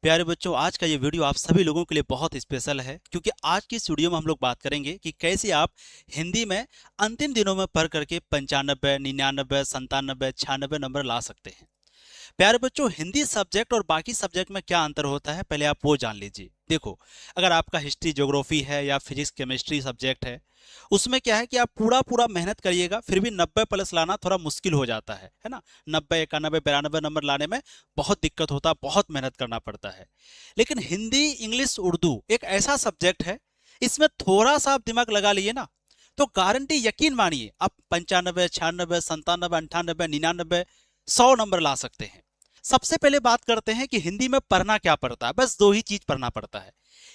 प्यारे बच्चों, आज का ये वीडियो आप सभी लोगों के लिए बहुत स्पेशल है क्योंकि आज की इस वीडियो में हम लोग बात करेंगे कि कैसे आप हिंदी में अंतिम दिनों में पढ़ करके 95, 99, 97, 96 नंबर ला सकते हैं। प्यारे बच्चों, हिंदी सब्जेक्ट और बाकी सब्जेक्ट में क्या अंतर होता है पहले आप वो जान लीजिए। देखो, अगर आपका हिस्ट्री, ज्योग्राफी है या फिजिक्स, केमिस्ट्री सब्जेक्ट है, उसमें क्या है कि आप पूरा पूरा मेहनत करिएगा, फिर भी 90 प्लस लाना थोड़ा मुश्किल हो जाता है ना। 90, 91, 92 नंबर लाने में बहुत दिक्कत होता है, बहुत मेहनत करना पड़ता है। लेकिन हिंदी, इंग्लिश, उर्दू एक ऐसा सब्जेक्ट है, इसमें थोड़ा सा आप दिमाग लगा लिए ना तो गारंटी, यकीन मानिए, आप 95, 96, 97, 98, 99, 100 नंबर ला सकते हैं। सबसे पहले बात करते हैं कि हिंदी में पढ़ना क्या पड़ता है। बस दो ही चीज पढ़ना पड़ता है।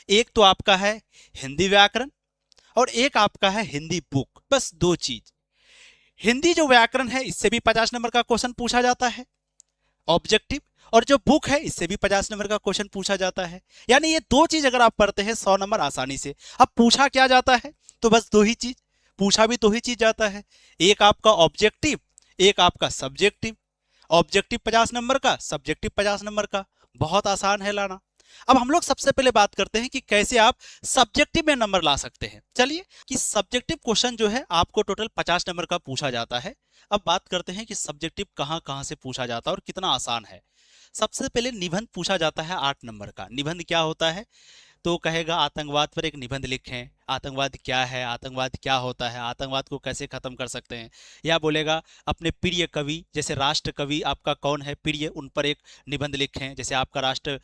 एक तो आपका है हिंदी व्याकरण और एक आपका है हिंदी बुक। बस दो चीज। हिंदी जो व्याकरण है इससे भी 50 नंबर का क्वेश्चन पूछा जाता है ऑब्जेक्टिव, और जो बुक है इससे भी 50 नंबर का क्वेश्चन पूछा जाता है। यानी ये दो चीज अगर आप पढ़ते हैं 100 नंबर आसानी से। अब पूछा क्या जाता है तो बस दो ही चीज, पूछा भी दो ही चीज जाता है। एक आपका ऑब्जेक्टिव, एक आपका सब्जेक्टिव। ऑब्जेक्टिव 50 नंबर का, सब्जेक्टिव 50 नंबर का। बहुत आसान है लाना। अब हम लोग सबसे पहले बात करते हैं कि कैसे आप सब्जेक्टिव में नंबर ला सकते हैं। चलिए, कि सब्जेक्टिव क्वेश्चन जो है आपको टोटल 50 नंबर का पूछा जाता है। अब बात करते हैं कि सब्जेक्टिव कहां कहां से पूछा जाता है और कितना आसान है। सबसे पहले निबंध पूछा जाता है 8 नंबर का। निबंध क्या होता है तो कहेगा आतंकवाद पर एक निबंध लिखें। आतंकवाद क्या है, आतंकवाद क्या होता है, आतंकवाद को कैसे खत्म कर सकते हैं। या बोलेगा अपने प्रिय कवि, जैसे राष्ट्र कवि आपका कौन है प्रिय, उन पर एक निबंध लिखें। जैसे आपका राष्ट्र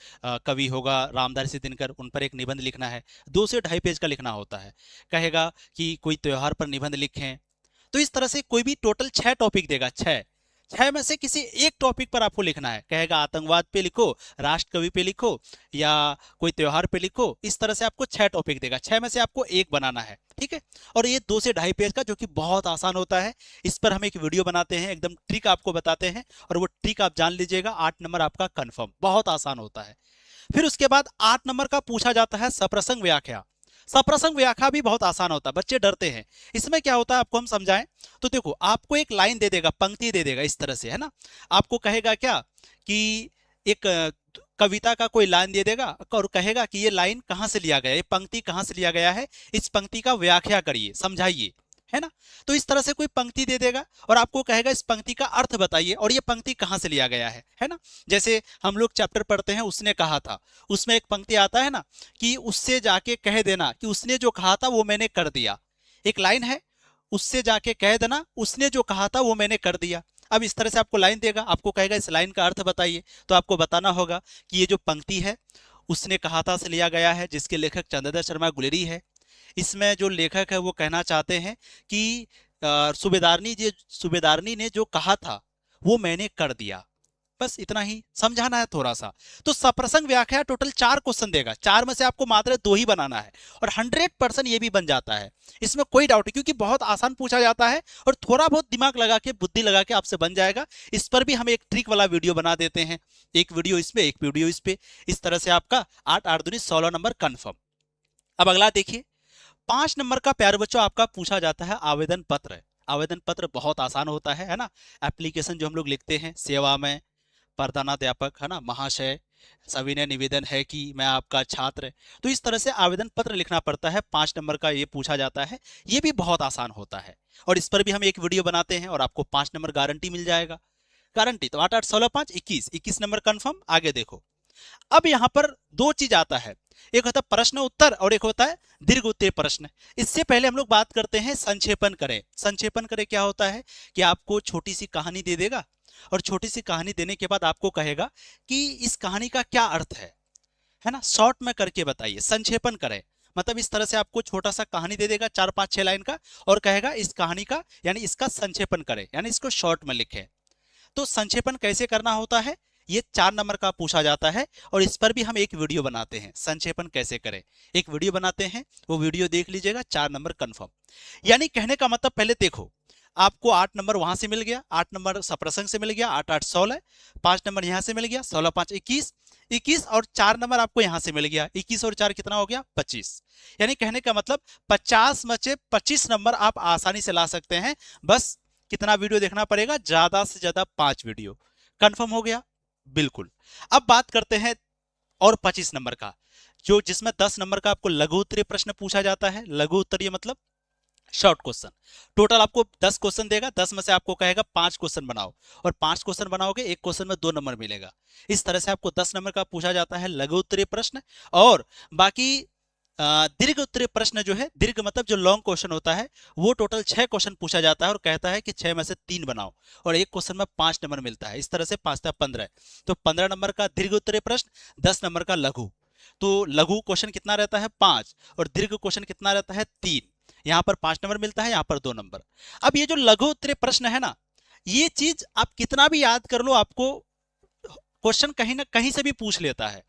कवि होगा रामधारी सिंह दिनकर, उन पर एक निबंध लिखना है। 2 से 2.5 पेज का लिखना होता है। कहेगा कि कोई त्योहार पर निबंध लिखें। तो इस तरह से कोई भी टोटल 6 टॉपिक देगा। 6 में से किसी एक टॉपिक पर आपको लिखना है। कहेगा आतंकवाद पे लिखो, राष्ट्र कवि पे लिखो, या कोई त्योहार पे लिखो। इस तरह से आपको 6 टॉपिक देगा। 6 में से आपको एक बनाना है, ठीक है। और ये 2 से 2.5 पेज का, जो कि बहुत आसान होता है। इस पर हम एक वीडियो बनाते हैं, एकदम ट्रिक आपको बताते हैं, और वो ट्रिक आप जान लीजिएगा। 8 नंबर आपका कंफर्म, बहुत आसान होता है। फिर उसके बाद 8 नंबर का पूछा जाता है सप्रसंग व्याख्या। सप्रसंग व्याख्या भी बहुत आसान होता है, बच्चे डरते हैं। इसमें क्या होता है आपको हम समझाएं तो देखो, आपको एक लाइन दे देगा, पंक्ति दे देगा, इस तरह से, है ना। आपको कहेगा क्या कि एक कविता का कोई लाइन दे देगा और कहेगा कि ये लाइन कहां से लिया गया, ये पंक्ति कहां से लिया गया है, इस पंक्ति का व्याख्या करिए, समझाइए, है ना। तो इस तरह से कोई पंक्ति दे देगा और आपको कहेगा इस पंक्ति का अर्थ बताइए और ये पंक्ति कहां से लिया गया है ना। जैसे हम लोग चैप्टर पढ़ते हैं उसने कहा था, उसमें एक पंक्ति आता है ना कि उससे जाके कह देना कि उसने जो कहा था वो मैंने कर दिया। एक लाइन है, उससे जाके कह देना उसने जो कहा था वो मैंने कर दिया। अब इस तरह से आपको लाइन देगा, आपको कहेगा इस लाइन का अर्थ बताइए। तो आपको बताना होगा कि ये जो पंक्ति है उसने कहा था से लिया गया है, जिसके लेखक चंद्रधर शर्मा गुलेरी है। इसमें जो लेखक है वो कहना चाहते हैं कि सूबेदारनी ने जो कहा था वो मैंने कर दिया। बस इतना ही समझाना है थोड़ा सा। तो सप्रसंग व्याख्या टोटल 4 क्वेश्चन देगा। 4 में से आपको मात्र 2 ही बनाना है और 100% ये भी बन जाता है। इसमें कोई डाउट नहीं, क्योंकि बहुत आसान पूछा जाता है और थोड़ा बहुत दिमाग लगा के, बुद्धि लगा के आपसे बन जाएगा। इस पर भी हम एक ट्रिक वाला वीडियो बना देते हैं, एक वीडियो इस पे, एक वीडियो इस पे। इस तरह से आपका 8 8 दूनी 16 नंबर कंफर्म। अब अगला देखिए, 5 नंबर का प्यारे बच्चों आपका पूछा जाता है आवेदन पत्र। आवेदन पत्र बहुत आसान होता है ना। एप्लीकेशन जो हम लोग लिखते हैं सेवा में, प्रधानाध्यापक, है ना, महाशय, सविनय निवेदन है कि मैं आपका छात्र। तो इस तरह से आवेदन पत्र लिखना पड़ता है। 5 नंबर का ये पूछा जाता है। ये भी बहुत आसान होता है और इस पर भी हम एक वीडियो बनाते हैं और आपको 5 नंबर गारंटी मिल जाएगा। गारंटी तो 8 8 16 5 21, 21 नंबर कंफर्म। आगे देखो, अब यहां पर 2 चीज आता है, एक होता है प्रश्न उत्तर और एक होता है दीर्घ उत्तरीय प्रश्न। इससे पहले हम लोग बात करते हैं संक्षेपण करें। संक्षेपण करें क्या होता है कि आपको छोटी सी कहानी दे देगा और छोटी सी कहानी देने के बाद आपको कहेगा कि इस कहानी का क्या अर्थ है ना, शॉर्ट में करके बताइए। संक्षेपण करें मतलब इस तरह से आपको छोटा सा कहानी दे देगा, 4 5 6 लाइन का, और कहेगा इस कहानी का यानी इसका संक्षेपण करें, यानी इसको शॉर्ट में लिखें। तो संक्षेपण कैसे करना होता है ये 4 नंबर का पूछा जाता है और इस पर भी हम एक वीडियो बनाते हैं, संक्षेपण कैसे करें, एक वीडियो बनाते हैं, वो वीडियो देख लीजिएगा। 4 नंबर कंफर्म। यानी कहने का मतलब, पहले देखो, आपको 8 नंबर वहां से मिल गया, 8 नंबर सप्रसंग से मिल गया, 8 8 16, 5 नंबर यहां से मिल गया, 16 5 21, 21 और 4 नंबर आपको यहां से मिल गया। 21 और 4 कितना हो गया, 25। यानी कहने का मतलब 50 में से 25 नंबर आप आसानी से ला सकते हैं। बस कितना वीडियो देखना पड़ेगा, ज्यादा से ज्यादा 5 वीडियो। कंफर्म हो गया, बिल्कुल। अब बात करते हैं और 25 नंबर का, जो जिसमें 10 नंबर का आपको लघु उत्तरीय प्रश्न पूछा जाता है। लघु उत्तरीय मतलब शॉर्ट क्वेश्चन। टोटल आपको 10 क्वेश्चन देगा, 10 में से आपको कहेगा 5 क्वेश्चन बनाओ, और 5 क्वेश्चन बनाओगे, एक क्वेश्चन में 2 नंबर मिलेगा। इस तरह से आपको 10 नंबर का पूछा जाता है लघु उत्तरीय प्रश्न। और बाकी दीर्घ उत्तरीय प्रश्न जो है, दीर्घ मतलब जो लॉन्ग क्वेश्चन होता है, वो टोटल 6 क्वेश्चन पूछा जाता है और कहता है कि 6 में से 3 बनाओ, और एक क्वेश्चन में 5 नंबर मिलता है। इस तरह से 5 से 15, तो 15 नंबर का दीर्घ उत्तरीय प्रश्न, 10 नंबर का लघु। तो लघु क्वेश्चन कितना रहता है 5, और दीर्घ क्वेश्चन कितना रहता है 3। यहाँ पर 5 नंबर मिलता है, यहाँ पर 2 नंबर। अब ये जो लघु उत्तरीय प्रश्न है ना, ये चीज आप कितना भी याद कर लो, आपको क्वेश्चन कहीं ना कहीं से भी पूछ लेता है।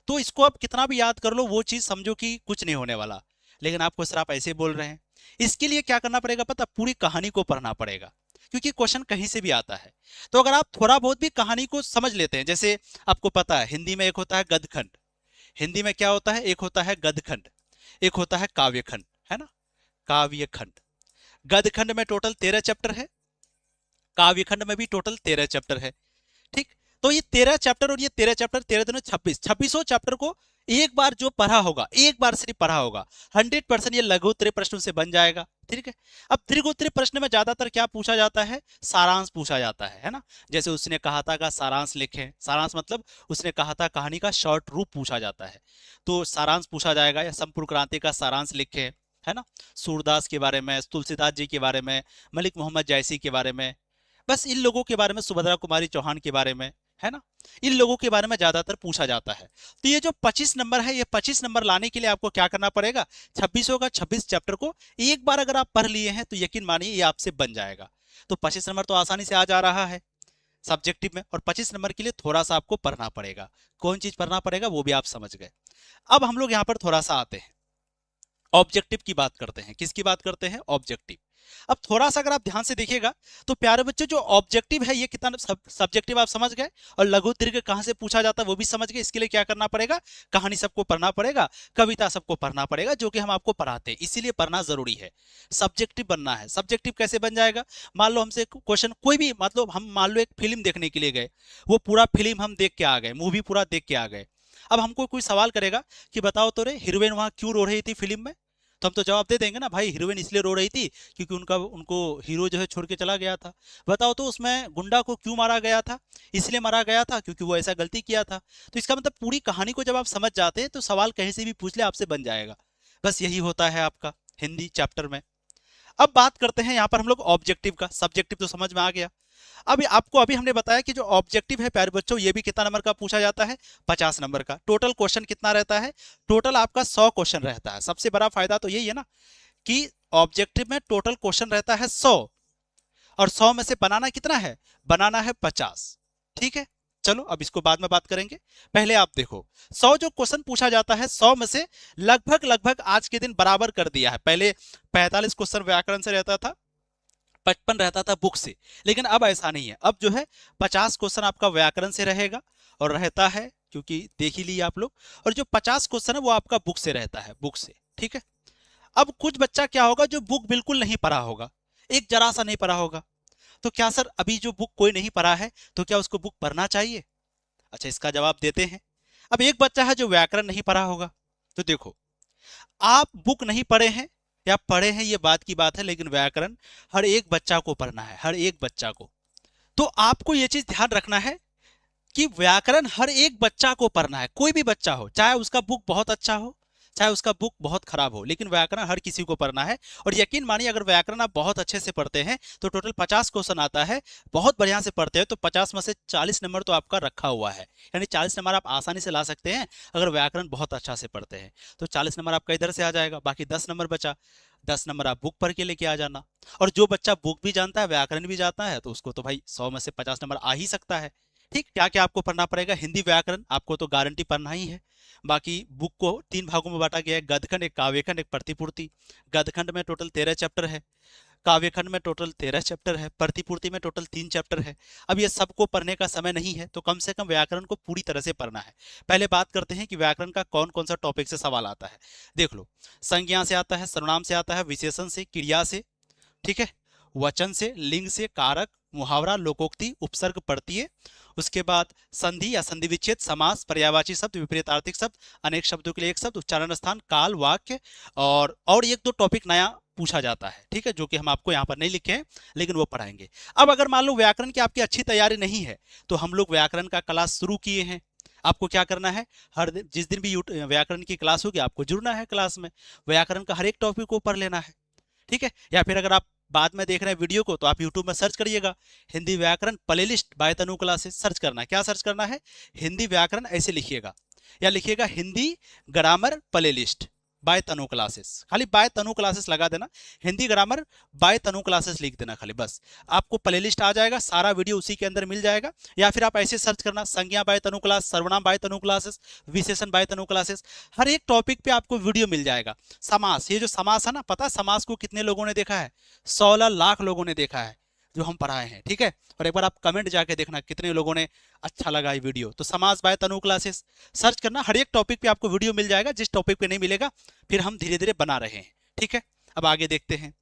तो इसको आप कितना भी याद कर लो, वो चीज समझो कि कुछ नहीं होने वाला। लेकिन आपको सर आप ऐसे बोल रहे हैं, इसके लिए क्या करना पड़ेगा पता, पूरी कहानी को पढ़ना पड़ेगा, क्योंकि क्वेश्चन कहीं से भी आता है। तो अगर आप थोड़ा बहुत भी कहानी को समझ लेते हैं, जैसे आपको पता है हिंदी में एक होता है गदखंड, हिंदी में क्या होता है, एक होता है गदखंड, एक होता है काव्यखंड, है ना, काव्यखंड। गदखंड में टोटल 13 चैप्टर है, काव्यखंड में भी टोटल 13 चैप्टर है। ठीक, तो ये 13 चैप्टर, और ये 13 चैप्टर 13 दिनों 26 चैप्टर को एक बार जो पढ़ा होगा, एक बार सिर्फ पढ़ा होगा, 100% ये लघु उत्तरीय प्रश्नों से बन जाएगा। ठीक है। अब दीर्घ उत्तरीय प्रश्न में ज्यादातर क्या पूछा जाता है, सारांश पूछा जाता है ना। जैसे उसने कहा था का सारांश लिखें, सारांश मतलब उसने कहा था कहानी का शॉर्ट रूप पूछा जाता है, तो सारांश पूछा जाएगा, या संपूर्ण क्रांति का सारांश लिखें, है ना, सूरदास के बारे में, तुलसीदास जी के बारे में, मलिक मोहम्मद जैसी के बारे में, बस इन लोगों के बारे में, सुभद्रा कुमारी चौहान के बारे में, है ना, इन लोगों के बारे में ज्यादातर पूछा जाता है। तो ये जो 25 नंबर है, ये 25 नंबर लाने के लिए आपको क्या करना पड़ेगा, 26 का 26 चैप्टर को एक बार अगर आप पढ़ लिए हैं तो यकीन मानिए ये आपसे बन जाएगा। तो 25 नंबर तो आसानी से आ जा रहा है सब्जेक्टिव में, और 25 नंबर के लिए थोड़ा सा आपको पढ़ना पड़ेगा। कौन चीज पढ़ना पड़ेगा वो भी आप समझ गए। अब हम लोग यहाँ पर थोड़ा सा आते हैं, ऑब्जेक्टिव की बात करते हैं। किसकी बात करते हैं, ऑब्जेक्टिव। अब थोड़ा सा अगर आप ध्यान से देखिएगा तो प्यारे बच्चों, जो ऑब्जेक्टिव है ये कितना सब्जेक्टिव आप समझ गए, और लघु दीर्घ कहां से पूछा जाता है वो भी समझ गए। इसके लिए क्या करना पड़ेगा, कहानी सबको पढ़ना पड़ेगा, कविता सबको पढ़ना पड़ेगा, जो कि हम आपको पढ़ाते हैं, इसीलिए पढ़ना जरूरी है। सब्जेक्टिव बनना है। सब्जेक्टिव कैसे बन जाएगा, मान लो हमसे क्वेश्चन कोई भी, मतलब हम मान लो एक फिल्म देखने के लिए गए, वो पूरा फिल्म हम देख के आ गए, मूवी पूरा देख के आ गए। अब हमको कोई सवाल करेगा कि बताओ तो रे हीरोइन वहां क्यों रो रही थी फिल्म में, तो हम तो जवाब दे देंगे ना, भाई हीरोइन इसलिए रो रही थी क्योंकि उनको हीरो जो है छोड़ के चला गया था। बताओ तो उसमें गुंडा को क्यों मारा गया था, इसलिए मारा गया था क्योंकि वो ऐसा गलती किया था। तो इसका मतलब पूरी कहानी को जब आप समझ जाते हैं तो सवाल कहीं से भी पूछ ले आपसे बन जाएगा। बस यही होता है आपका हिंदी चैप्टर में। अब बात करते हैं यहाँ पर हम लोग ऑब्जेक्टिव का। सब्जेक्टिव तो समझ में आ गया। अब आपको अभी हमने बताया कि जो ऑब्जेक्टिव है प्यारे बच्चों, ये भी कितना नंबर का पूछा जाता है, 50 नंबर का। टोटल क्वेश्चन कितना रहता है, टोटल आपका 100 क्वेश्चन रहता है। सबसे बड़ा फायदा तो यही है ना कि ऑब्जेक्टिव में टोटल क्वेश्चन रहता है 100, और 100 में से बनाना कितना है, बनाना है 50। ठीक है, चलो अब इसको बाद में बात करेंगे। पहले आप देखो 100 जो क्वेश्चन पूछा जाता है, 100 में से लगभग लगभग आज के दिन बराबर कर दिया है। पहले 45 क्वेश्चन व्याकरण से रहता था, 55 रहता था बुक से, लेकिन अब ऐसा नहीं है। अब जो है 50 क्वेश्चन आपका व्याकरण से रहेगा, और रहता है क्योंकि देख ही लिए आप लोग, और जो 50 क्वेश्चन है वो आपका बुक से रहता है, बुक से। ठीक है। अब कुछ बच्चा क्या होगा जो बुक बिल्कुल नहीं पढ़ा होगा, एक जरा सा नहीं पढ़ा होगा, तो क्या सर अभी जो बुक कोई नहीं पढ़ा है तो क्या उसको बुक पढ़ना चाहिए? अच्छा, इसका जवाब देते हैं। अब एक बच्चा है जो व्याकरण नहीं पढ़ा होगा, तो देखो आप बुक नहीं पढ़े हैं या पढ़े हैं ये बात की बात है, लेकिन व्याकरण हर एक बच्चा को पढ़ना है, हर एक बच्चा को। तो आपको ये चीज ध्यान रखना है कि व्याकरण हर एक बच्चा को पढ़ना है, कोई भी बच्चा हो, चाहे उसका बुक बहुत अच्छा हो चाहे उसका बुक बहुत खराब हो, लेकिन व्याकरण हर किसी को पढ़ना है। और यकीन मानिए अगर व्याकरण आप बहुत अच्छे से पढ़ते हैं तो टोटल 50 क्वेश्चन आता है, बहुत बढ़िया से पढ़ते हैं तो 50 में से 40 नंबर तो आपका रखा हुआ है, यानी 40 नंबर आप आसानी से ला सकते हैं अगर व्याकरण बहुत अच्छा से पढ़ते हैं। तो 40 नंबर आपका इधर से आ जाएगा, बाकी 10 नंबर बचा, 10 नंबर आप बुक पढ़ के लेके आ जाना। और जो बच्चा बुक भी जानता है व्याकरण भी जानता है तो उसको तो भाई 100 में से 50 नंबर आ ही सकता है। ठीक, क्या क्या आपको पढ़ना पड़ेगा, हिंदी व्याकरण आपको तो गारंटी पढ़ना ही है। बाकी बुक को 3 भागों में बांटा गया है, गदखंड, एक काव्यखंड, एक प्रतिपूर्ति। गदखंड में टोटल 13 चैप्टर है, काव्यखंड में टोटल 13 चैप्टर है, प्रतिपूर्ति में टोटल 3 चैप्टर है। अब ये सबको पढ़ने का समय नहीं है तो कम से कम व्याकरण को पूरी तरह से पढ़ना है। पहले बात करते हैं कि व्याकरण का कौन कौन सा टॉपिक से सवाल आता है। देख लो, संज्ञा से आता है, सर्वनाम से आता है, विशेषण से, क्रिया से, ठीक है, वचन से, लिंग से, कारक, मुहावरा, लोकोक्ति, उपसर्ग, प्रत्यय उसके बाद संधि या संधि विच्छेद, समास, पर्यायवाची शब्द, विपरीतार्थक शब्द, अनेक शब्दों के लिए एक शब्द, उच्चारण स्थान, काल, वाक्य, और एक दो टॉपिक नया पूछा जाता है, ठीक है, जो कि हम आपको यहाँ पर नहीं लिखे हैं लेकिन वो पढ़ाएंगे। अब अगर मान लो व्याकरण की आपकी अच्छी तैयारी नहीं है तो हम लोग व्याकरण का क्लास शुरू किए हैं। आपको क्या करना है, हर दिन जिस दिन भी व्याकरण की क्लास होगी आपको जुड़ना है क्लास में, व्याकरण का हर एक टॉपिक को पढ़ लेना है, ठीक है। या फिर अगर आप बाद में देख रहे हैं वीडियो को तो आप यूट्यूब में सर्च करिएगा हिंदी व्याकरण प्लेलिस्ट बाय तनु क्लासेस, सर्च करना है। क्या सर्च करना है, हिंदी व्याकरण ऐसे लिखिएगा, या लिखिएगा हिंदी ग्रामर प्लेलिस्ट बाय तनु क्लासेस, खाली बाय तनु क्लासेस लगा देना, हिंदी ग्रामर बाय तनु क्लासेस लिख देना खाली, बस आपको प्लेलिस्ट आ जाएगा, सारा वीडियो उसी के अंदर मिल जाएगा। या फिर आप ऐसे सर्च करना संज्ञा बाय तनु क्लास, सर्वनाम बाय तनु क्लासेस, विशेषण बाय तनु क्लासेस, हर एक टॉपिक पे आपको वीडियो मिल जाएगा। समास, ये जो समास है ना, पता है समास को कितने लोगों ने देखा है, 16 लाख लोगों ने देखा है जो हम पढ़ाए हैं, ठीक है। और एक बार आप कमेंट जाके देखना कितने लोगों ने अच्छा लगा ये वीडियो। तो समास बाय तनु क्लासेस सर्च करना, हर एक टॉपिक पे आपको वीडियो मिल जाएगा, जिस टॉपिक पे नहीं मिलेगा फिर हम धीरे धीरे बना रहे हैं, ठीक है। अब आगे देखते हैं।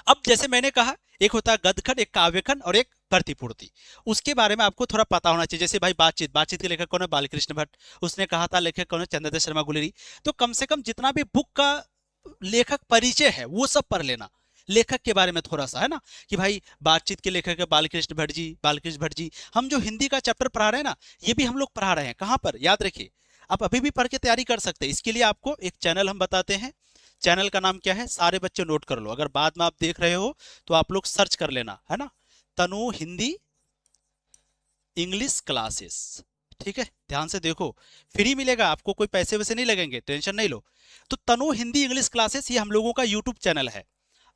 अब जैसे मैंने कहा एक होता है गद्यखंड, एक काव्यखंड और एक प्रतिपूर्ति, उसके बारे में आपको थोड़ा पता होना चाहिए। जैसे भाई बातचीत, बातचीत के लेखक कौन है, बालकृष्ण भट्ट, उसने कहा था लेखक कौन है, चंद्रदेव शर्मा गुलेरी। तो कम से कम जितना भी बुक का लेखक परिचय है वो सब पढ़ लेना, लेखक के बारे में थोड़ा सा, है ना, कि भाई बातचीत के लेखक है बालकृष्ण भट्ट जी, बालकृष्ण भट्ट जी। हम जो हिंदी का चैप्टर पढ़ा रहे हैं ना, ये भी हम लोग पढ़ा रहे हैं कहाँ पर, याद रखिए, आप अभी भी पढ़ के तैयारी कर सकते हैं। इसके लिए आपको एक चैनल हम बताते हैं, चैनल का नाम क्या है, सारे बच्चे नोट कर लो, अगर बाद में आप देख रहे हो तो आप लोग सर्च कर लेना, है ना, तनु हिंदी इंग्लिश क्लासेस, ठीक है। ध्यान से देखो, फ्री मिलेगा आपको, कोई पैसे वैसे नहीं लगेंगे, टेंशन नहीं लो। तो तनु हिंदी इंग्लिश क्लासेस ये हम लोगों का यूट्यूब चैनल है,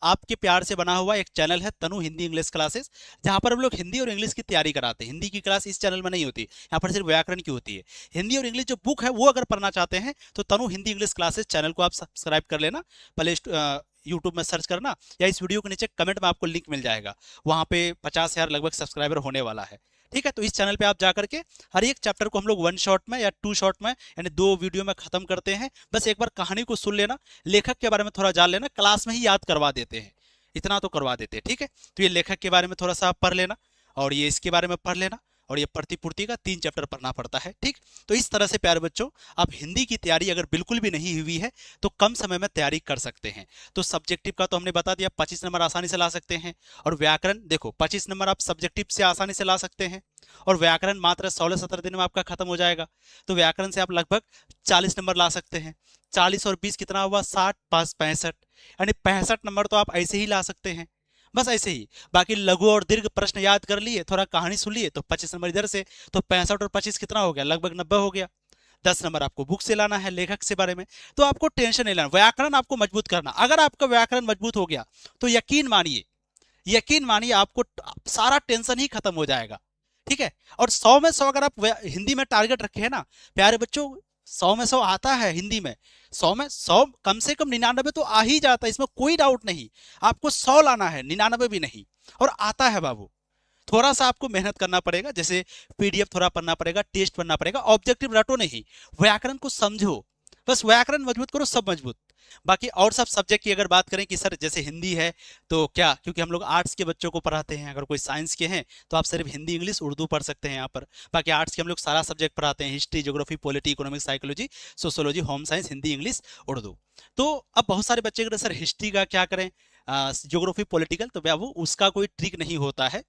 आपके प्यार से बना हुआ एक चैनल है तनु हिंदी इंग्लिश क्लासेस, जहां पर हम लोग हिंदी और इंग्लिश की तैयारी कराते हैं। हिंदी की क्लास इस चैनल में नहीं होती, यहाँ पर सिर्फ व्याकरण की होती है। हिंदी और इंग्लिश जो बुक है वो अगर पढ़ना चाहते हैं तो तनु हिंदी इंग्लिश क्लासेस चैनल को आप सब्सक्राइब कर लेना, प्ले यूट्यूब में सर्च करना, या इस वीडियो के नीचे कमेंट में आपको लिंक मिल जाएगा, वहां पे 50,000 लगभग सब्सक्राइबर होने वाला है, ठीक है। तो इस चैनल पे आप जाकर के हर एक चैप्टर को हम लोग 1 शॉट में या 2 शॉट में यानी 2 वीडियो में खत्म करते हैं। बस एक बार कहानी को सुन लेना, लेखक के बारे में थोड़ा जान लेना, क्लास में ही याद करवा देते हैं, इतना तो करवा देते हैं, ठीक है। तो ये लेखक के बारे में थोड़ा सा आप पढ़ लेना, और ये इसके बारे में पढ़ लेना, और ये प्रतिपूर्ति का 3 चैप्टर पढ़ना पड़ता है, ठीक। तो इस तरह से प्यारे बच्चों, आप हिंदी की तैयारी अगर बिल्कुल भी नहीं हुई है तो कम समय में तैयारी कर सकते हैं। तो सब्जेक्टिव का तो हमने बता दिया, 25 नंबर आसानी से ला सकते हैं, और व्याकरण देखो 25 नंबर आप सब्जेक्टिव से आसानी से ला सकते हैं, और व्याकरण मात्र 16-17 दिन में आपका खत्म हो जाएगा। तो व्याकरण से आप लगभग 40 नंबर ला सकते हैं, 40 और 20 कितना हुआ, 60 5 65, यानी 65 नंबर तो आप ऐसे ही ला सकते हैं, बस ऐसे ही। बाकी लघु और दीर्घ प्रश्न याद कर लिए, थोड़ा कहानी सुन लिए, तो 25 नंबर इधर से, तो 65 और 25 कितना हो गया, लगभग 90 हो गया। 10 नंबर आपको बुक से लाना है, लेखक से बारे में, तो आपको टेंशन नहीं लेना, व्याकरण आपको मजबूत करना। अगर आपका व्याकरण मजबूत हो गया तो यकीन मानिए, यकीन मानिए आपको सारा टेंशन ही खत्म हो जाएगा, ठीक है। और 100 में 100 अगर आप हिंदी में टारगेट रखे हैं ना प्यारे बच्चों, 100 में 100 आता है हिंदी में, 100 में 100 कम से कम 99 तो आ ही जाता है, इसमें कोई डाउट नहीं। आपको 100 लाना है, 99 भी नहीं, और आता है बाबू। थोड़ा सा आपको मेहनत करना पड़ेगा, जैसे पीडीएफ थोड़ा पढ़ना पड़ेगा, टेस्ट पढ़ना पड़ेगा, ऑब्जेक्टिव रटो नहीं, व्याकरण को समझो, बस व्याकरण मजबूत करो, सब मजबूत। बाकी और सब सब्जेक्ट की अगर बात करें कि सर जैसे हिंदी है तो क्या, क्योंकि हम लोग आर्ट्स के बच्चों को पढ़ाते हैं, अगर कोई साइंस के हैं तो आप सिर्फ हिंदी इंग्लिश उर्दू पढ़ सकते हैं यहाँ पर। बाकी आर्ट्स के हम लोग सारा सब्जेक्ट पढ़ाते हैं, history, geography, polity, economics, psychology, sociology, home science, Hindi English Urdu. तो अब बहुत सारे बच्चे कहते सर हिस्ट्री का क्या करें, ज्योग्राफी, पॉलिटिकल, तो बाबू उसका कोई ट्रिक नहीं होता है।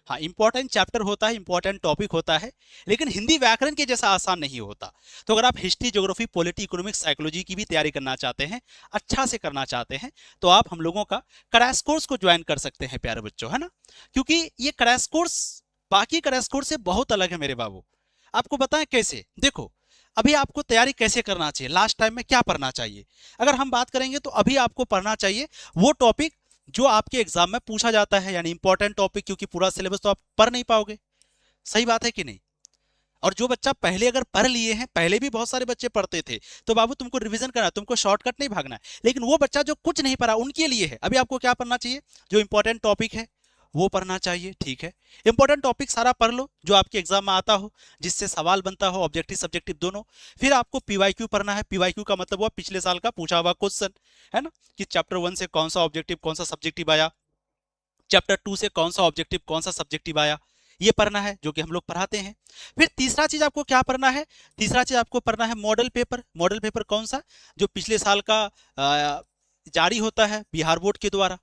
हाँ, इंपॉर्टेंट चैप्टर होता है, इंपॉर्टेंट टॉपिक होता है, लेकिन हिंदी व्याकरण के जैसा आसान नहीं होता। तो अगर आप history, geography, polity, economics, psychology की भी तैयारी करना चाहते हैं, अच्छा से करना चाहते हैं, तो आप हम लोगों का क्रैश कोर्स को ज्वाइन कर सकते हैं प्यारे बच्चों, है ना। क्योंकि ये क्रैश कोर्स बाकी क्रैश कोर्स से बहुत अलग है मेरे बाबू। आपको बताएं कैसे, देखो अभी आपको तैयारी कैसे करना चाहिए, लास्ट टाइम में क्या पढ़ना चाहिए, अगर हम बात करेंगे तो अभी आपको पढ़ना चाहिए वो टॉपिक जो आपके एग्जाम में पूछा जाता है, यानी इंपॉर्टेंट टॉपिक, क्योंकि पूरा सिलेबस तो आप पढ़ नहीं पाओगे, सही बात है कि नहीं। और जो बच्चा पहले अगर पढ़ लिए हैं, पहले भी बहुत सारे बच्चे पढ़ते थे, तो बाबू तुमको रिवीजन करना है, तुमको शॉर्टकट नहीं भागना है। लेकिन वो बच्चा जो कुछ नहीं पढ़ा उनके लिए है, अभी आपको क्या पढ़ना चाहिए, जो इंपॉर्टेंट टॉपिक है वो पढ़ना चाहिए, ठीक है। इंपॉर्टेंट टॉपिक सारा पढ़ लो जो आपके एग्जाम में आता हो, जिससे सवाल बनता हो, ऑब्जेक्टिव सब्जेक्टिव दोनों। फिर आपको पीवाईक्यू पढ़ना है, पीवाईक्यू का मतलब हुआ पिछले साल का पूछा हुआ क्वेश्चन, है ना, कि चैप्टर 1 से कौन सा ऑब्जेक्टिव कौन सा सब्जेक्टिव आया, चैप्टर 2 से कौन सा ऑब्जेक्टिव कौन सा सब्जेक्टिव आया, ये पढ़ना है जो कि हम लोग पढ़ाते हैं। फिर तीसरा चीज आपको क्या पढ़ना है, तीसरा चीज आपको पढ़ना है मॉडल पेपर। मॉडल पेपर कौन सा, जो पिछले साल का जारी होता है बिहार बोर्ड के द्वारा,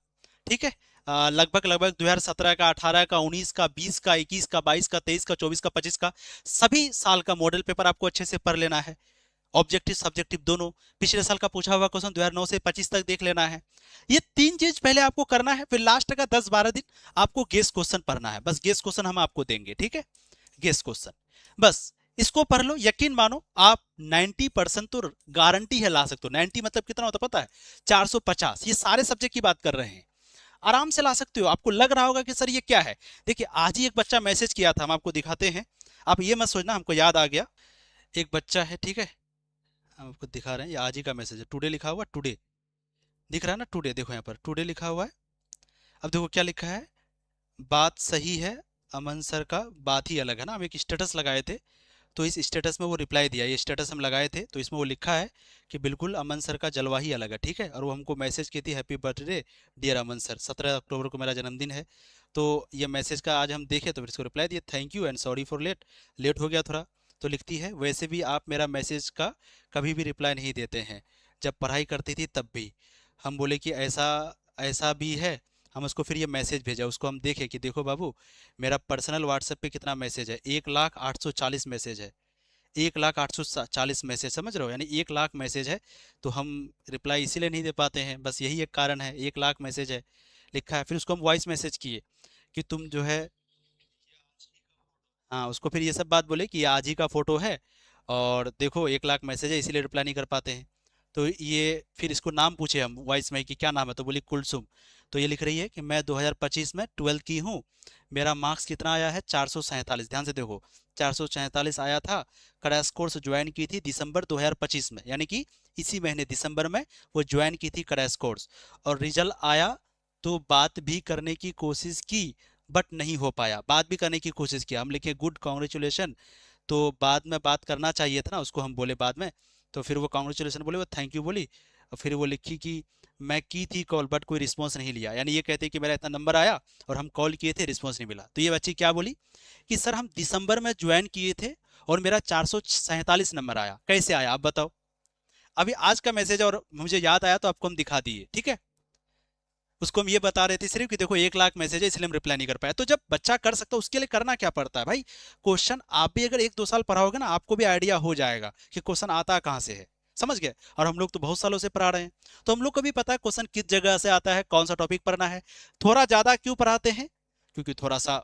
ठीक है। लगभग लगभग 2017 का, 18 का, 19 का, 20 का, 21 का, 22 का, 23 का, 24 का, 25 का, सभी साल का मॉडल पेपर आपको अच्छे से पढ़ लेना है। ऑब्जेक्टिव सब्जेक्टिव दोनों, पिछले साल का पूछा हुआ क्वेश्चन 2009 से 25 तक देख लेना है। ये तीन चीज पहले आपको करना है। फिर लास्ट का 10-12 दिन आपको गेस क्वेश्चन पढ़ना है। बस गेस क्वेश्चन हम आपको देंगे, ठीक है, गेस क्वेश्चन। बस इसको पढ़ लो, यकीन मानो आप 90% तो गारंटी है ला सकते हो। 90 मतलब कितना होता पता है, 450। ये सारे सब्जेक्ट की बात कर रहे हैं, आराम से ला सकते हो। आपको लग रहा होगा कि सर ये क्या है, देखिए आज ही एक बच्चा मैसेज किया था, हम आपको दिखाते हैं। आप ये मत सोचना हमको याद आ गया, एक बच्चा है, ठीक है, हम आपको दिखा रहे हैं, ये आज ही का मैसेज है। टुडे लिखा हुआ, टुडे दिख रहा है ना, टुडे देखो यहाँ पर टुडे लिखा हुआ है। अब देखो क्या लिखा है, बात सही है अमन सर का बात ही अलग है ना। हम एक स्टेटस लगाए थे, तो इस स्टेटस में वो रिप्लाई दिया, ये स्टेटस हम लगाए थे, तो इसमें वो लिखा है कि बिल्कुल अमन सर का जलवा ही अलग है, ठीक है। और वो हमको मैसेज की थी, हैप्पी बर्थडे डियर अमन सर, 17 अक्टूबर को मेरा जन्मदिन है। तो ये मैसेज का आज हम देखे तो फिर इसको रिप्लाई दिए, thank you and sorry for late, late हो गया थोड़ा। तो लिखती है, वैसे भी आप मेरा मैसेज का कभी भी रिप्लाई नहीं देते हैं, जब पढ़ाई करती थी तब भी। हम बोले कि ऐसा ऐसा भी है। हम उसको फिर ये मैसेज भेजा, उसको हम देखे कि देखो बाबू, मेरा पर्सनल व्हाट्सएप पे कितना मैसेज है, 1,0840 मैसेज है, 1,0840 मैसेज, समझ रहे हो, यानी 1,00,000 मैसेज है। तो हम रिप्लाई इसीलिए नहीं दे पाते हैं, बस यही एक कारण है, 1,00,000 मैसेज है लिखा है। फिर उसको हम वॉइस मैसेज किए कि तुम जो है, हाँ, उसको फिर ये सब बात बोले कि ये आज ही का फोटो है और देखो 1,00,000 मैसेज है, इसीलिए रिप्लाई नहीं कर पाते हैं। तो ये फिर इसको नाम पूछे हम वॉइस में कि क्या नाम है, तो बोली कुलसुम। तो ये लिख रही है कि मैं 2025 में 12th की हूँ, मेरा मार्क्स कितना आया है, 447। ध्यान से देखो, 447 आया था। क्रैश कोर्स ज्वाइन की थी दिसंबर 2025 में, यानी कि इसी महीने दिसंबर में वो ज्वाइन की थी क्रैश कोर्स। और रिजल्ट आया तो बात भी करने की कोशिश की, बट नहीं हो पाया। बात भी करने की कोशिश किया, हम लिखे गुड कॉन्ग्रेचुलेशन, तो बाद में बात करना चाहिए था ना, उसको हम बोले बाद में। तो फिर वो कॉन्ग्रेचुलेशन बोले, वो थैंक यू बोली। और फिर वो लिखी कि मैं की थी कॉल बट कोई रिस्पॉन्स नहीं लिया, यानी ये कहते कि मेरा इतना नंबर आया और हम कॉल किए थे, रिस्पॉन्स नहीं मिला। तो ये बच्ची क्या बोली कि सर हम दिसंबर में ज्वाइन किए थे और मेरा 447 नंबर आया, कैसे आया आप बताओ। अभी आज का मैसेज और मुझे याद आया तो आपको हम दिखा दिए, ठीक है। उसको हम ये बता रहे थे सिर्फ कि देखो 1,00,000 मैसेज है, इसलिए हम रिप्लाई नहीं कर पाए। तो जब बच्चा कर सकता है उसके लिए करना क्या पड़ता है भाई, क्वेश्चन आप भी अगर 1-2 साल पढ़ाओगे ना, आपको भी आइडिया हो जाएगा कि क्वेश्चन आता कहाँ से है, समझ गए। और हम लोग तो बहुत सालों से पढ़ा रहे हैं, तो हम लोग को भी पता है क्वेश्चन किस जगह से आता है, कौन सा टॉपिक पढ़ना है। थोड़ा ज्यादा क्यों पढ़ाते हैं, क्योंकि थोड़ा सा,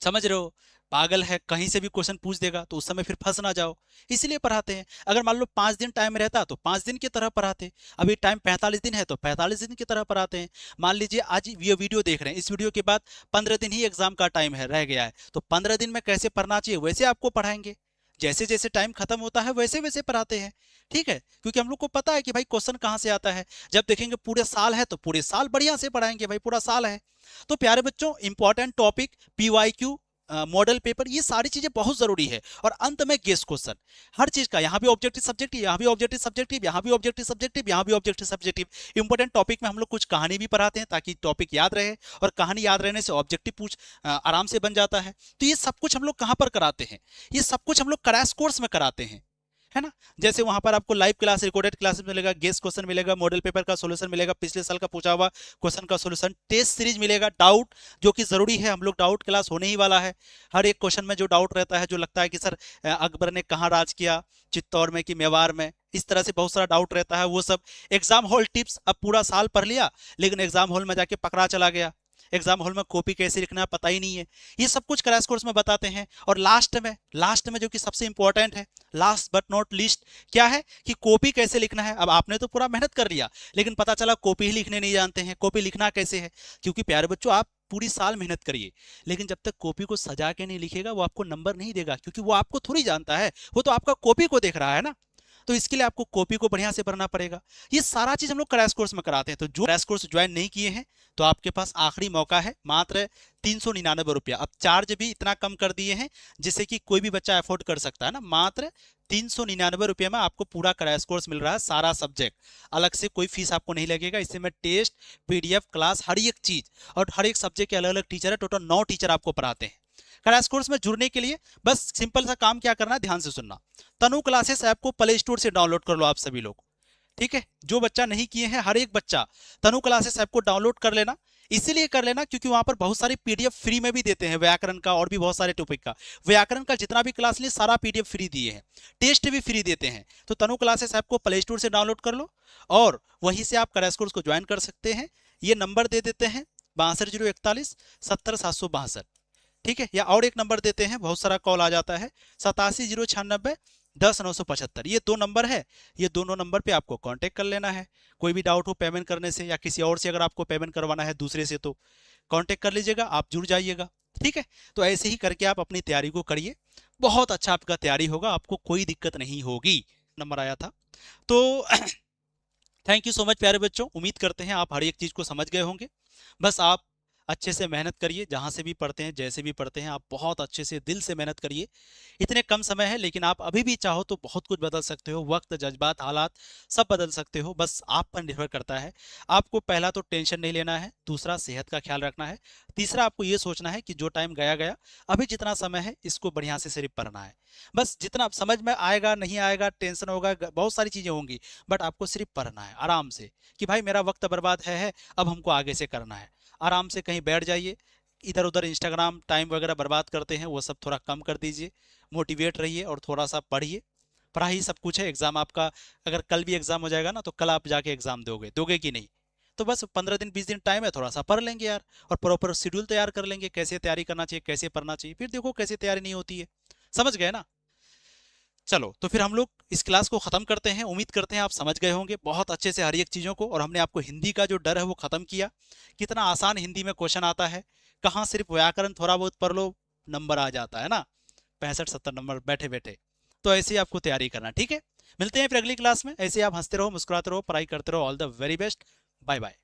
समझ रहे हो, पागल है कहीं से भी क्वेश्चन पूछ देगा तो उस समय फिर फंस ना जाओ, इसलिए पढ़ाते हैं। अगर मान लो 5 दिन टाइम रहता तो 5 दिन की तरह पढ़ाते, अभी टाइम 45 दिन है तो 45 दिन की तरह पढ़ाते हैं। मान लीजिए आज ये वीडियो देख रहे हैं, इस वीडियो के बाद 15 दिन ही एग्जाम का टाइम है रह गया है, तो 15 दिन में कैसे पढ़ना चाहिए वैसे आपको पढ़ाएंगे, जैसे जैसे टाइम खत्म होता है वैसे वैसे पढ़ाते हैं, ठीक है। क्योंकि हम लोग को पता है कि भाई क्वेश्चन कहाँ से आता है। जब देखेंगे पूरे साल है तो पूरे साल बढ़िया से पढ़ाएंगे भाई, पूरा साल है। तो प्यारे बच्चों, important topic, PYQ, model paper, ये सारी चीजें बहुत जरूरी है। और अंत में गेस क्वेश्चन, हर चीज का, यहाँ भी ऑब्जेक्टिव सब्जेक्टिव, यहाँ भी ऑब्जेक्टिव सब्जेक्टिव, यहाँ भी ऑब्जेक्टिव सब्जेक्टिव, यहाँ भी ऑब्जेक्टिव सब्जेक्टिव। इंपॉर्टेंट टॉपिक में हम लोग कुछ कहानी भी पढ़ाते हैं ताकि टॉपिक याद रहे, और कहानी याद रहने से ऑब्जेक्टिव पूछ आराम से बन जाता है। तो ये सब कुछ हम लोग कहाँ पर कराते हैं, ये सब कुछ हम लोग क्रैश कोर्स में कराते हैं, है ना। जैसे वहां पर आपको लाइव क्लास, रिकॉर्डेड क्लास मिलेगा, गेस्ट क्वेश्चन मिलेगा, मॉडल पेपर का सॉल्यूशन मिलेगा, पिछले साल का पूछा हुआ क्वेश्चन का सॉल्यूशन, टेस्ट सीरीज मिलेगा, डाउट जो कि जरूरी है, हम लोग डाउट क्लास होने ही वाला है। हर एक क्वेश्चन में जो डाउट रहता है, जो लगता है कि सर अकबर ने कहाँ राज किया, चित्तौड़ में कि मेवाड़ में, इस तरह से बहुत सारा डाउट रहता है, वो सब एग्जाम हॉल टिप्स। अब पूरा साल पढ़ लिया लेकिन एग्जाम हॉल में जाके पकड़ा चला गया, एग्जाम हॉल में कॉपी कैसे लिखना पता ही नहीं है, ये सब कुछ क्रैश कोर्स में बताते हैं। और लास्ट में जो कि सबसे इंपॉर्टेंट है, लास्ट बट नॉट लीस्ट, क्या है कि कॉपी कैसे लिखना है। अब आपने तो पूरा मेहनत कर लिया लेकिन पता चला कॉपी ही लिखने नहीं जानते हैं, कॉपी लिखना कैसे है। क्योंकि प्यारे बच्चों, आप पूरी साल मेहनत करिए लेकिन जब तक कॉपी को सजा के नहीं लिखेगा वो आपको नंबर नहीं देगा, क्योंकि वो आपको थोड़ी जानता है, वो तो आपका कॉपी को देख रहा है ना। तो इसके लिए आपको कॉपी को बढ़िया से भरना पड़ेगा। ये सारा चीज हम लोग क्रैश कोर्स में कराते हैं। तो जो क्रैश कोर्स ज्वाइन नहीं किए हैं तो आपके पास आखिरी मौका है, मात्र 399 रुपया। अब चार्ज भी इतना कम कर दिए हैं जिससे कि कोई भी बच्चा अफोर्ड कर सकता है ना। मात्र 399 रुपये में आपको पूरा क्रैश कोर्स मिल रहा है, सारा सब्जेक्ट, अलग से कोई फीस आपको नहीं लगेगा। इससे में टेस्ट, पीडीएफ, क्लास, हर एक चीज, और हर एक सब्जेक्ट के अलग अलग टीचर है, टोटल 9 टीचर आपको पढ़ाते हैं। क्रैश कोर्स में जुड़ने के लिए बस सिंपल सा काम क्या करना है, ध्यान से सुनना। तनु क्लासेस ऐप को प्ले स्टोर से डाउनलोड कर लो आप सभी लोग, ठीक है। जो बच्चा नहीं किए हैं हर एक बच्चा तनु क्लासेस ऐप को डाउनलोड कर लेना। इसीलिए कर लेना क्योंकि वहां पर बहुत सारी पीडीएफ फ्री में भी देते हैं, व्याकरण का और भी बहुत सारे टॉपिक का। व्याकरण का जितना भी क्लास लिए सारा पीडीएफ फ्री दिए हैं, टेस्ट भी फ्री देते हैं। तो तनु क्लासेस ऐप को प्ले स्टोर से डाउनलोड कर लो और वहीं से आप क्रैश कोर्स को ज्वाइन कर सकते हैं। ये नंबर दे देते हैं 620141 70 762, ठीक है। या और एक नंबर देते हैं, बहुत सारा कॉल आ जाता है, 87 096 10 975। ये 2 नंबर है, ये दोनों नंबर पे आपको कांटेक्ट कर लेना है। कोई भी डाउट हो पेमेंट करने से या किसी और से अगर आपको पेमेंट करवाना है दूसरे से तो कांटेक्ट कर लीजिएगा, आप जुड़ जाइएगा, ठीक है। तो ऐसे ही करके आप अपनी तैयारी को करिए, बहुत अच्छा आपका तैयारी होगा, आपको कोई दिक्कत नहीं होगी। नंबर आया था तो थैंक यू सो मच प्यारे बच्चों, उम्मीद करते हैं आप हर एक चीज को समझ गए होंगे। बस आप अच्छे से मेहनत करिए, जहां से भी पढ़ते हैं जैसे भी पढ़ते हैं आप बहुत अच्छे से दिल से मेहनत करिए। इतने कम समय है लेकिन आप अभी भी चाहो तो बहुत कुछ बदल सकते हो, वक्त जज्बात हालात सब बदल सकते हो, बस आप पर निर्भर करता है। आपको पहला तो टेंशन नहीं लेना है, दूसरा सेहत का ख्याल रखना है, तीसरा आपको ये सोचना है कि जो टाइम गया गया, अभी जितना समय है इसको बढ़िया से सिर्फ पढ़ना है। बस जितना समझ में आएगा नहीं आएगा टेंशन होगा, बहुत सारी चीजें होंगी, बट आपको सिर्फ पढ़ना है आराम से कि भाई मेरा वक्त बर्बाद है, अब हमको आगे से करना है। आराम से कहीं बैठ जाइए, इधर उधर इंस्टाग्राम टाइम वगैरह बर्बाद करते हैं वो सब थोड़ा कम कर दीजिए, मोटिवेट रहिए और थोड़ा सा पढ़िए। पढ़ाई सब कुछ है, एग्जाम आपका अगर कल भी एग्जाम हो जाएगा ना तो कल आप जाके एग्जाम दोगे कि नहीं। तो बस 15 दिन 20 दिन टाइम है, थोड़ा सा पढ़ लेंगे यार और प्रॉपर शेड्यूल तैयार कर लेंगे, कैसे तैयारी करना चाहिए कैसे पढ़ना चाहिए, फिर देखो कैसे तैयारी नहीं होती है। समझ गए ना। चलो तो फिर हम लोग इस क्लास को खत्म करते हैं। उम्मीद करते हैं आप समझ गए होंगे बहुत अच्छे से हर एक चीजों को, और हमने आपको हिंदी का जो डर है वो खत्म किया। कितना आसान हिंदी में क्वेश्चन आता है, कहाँ सिर्फ व्याकरण थोड़ा बहुत पढ़ लो नंबर आ जाता है ना, 65 70 नंबर बैठे बैठे। तो ऐसे ही आपको तैयारी करना, ठीक है। मिलते हैं फिर अगली क्लास में, ऐसे आप हंसते रहो मुस्कुराते रहो पढ़ाई करते रहो। All the very best, bye bye.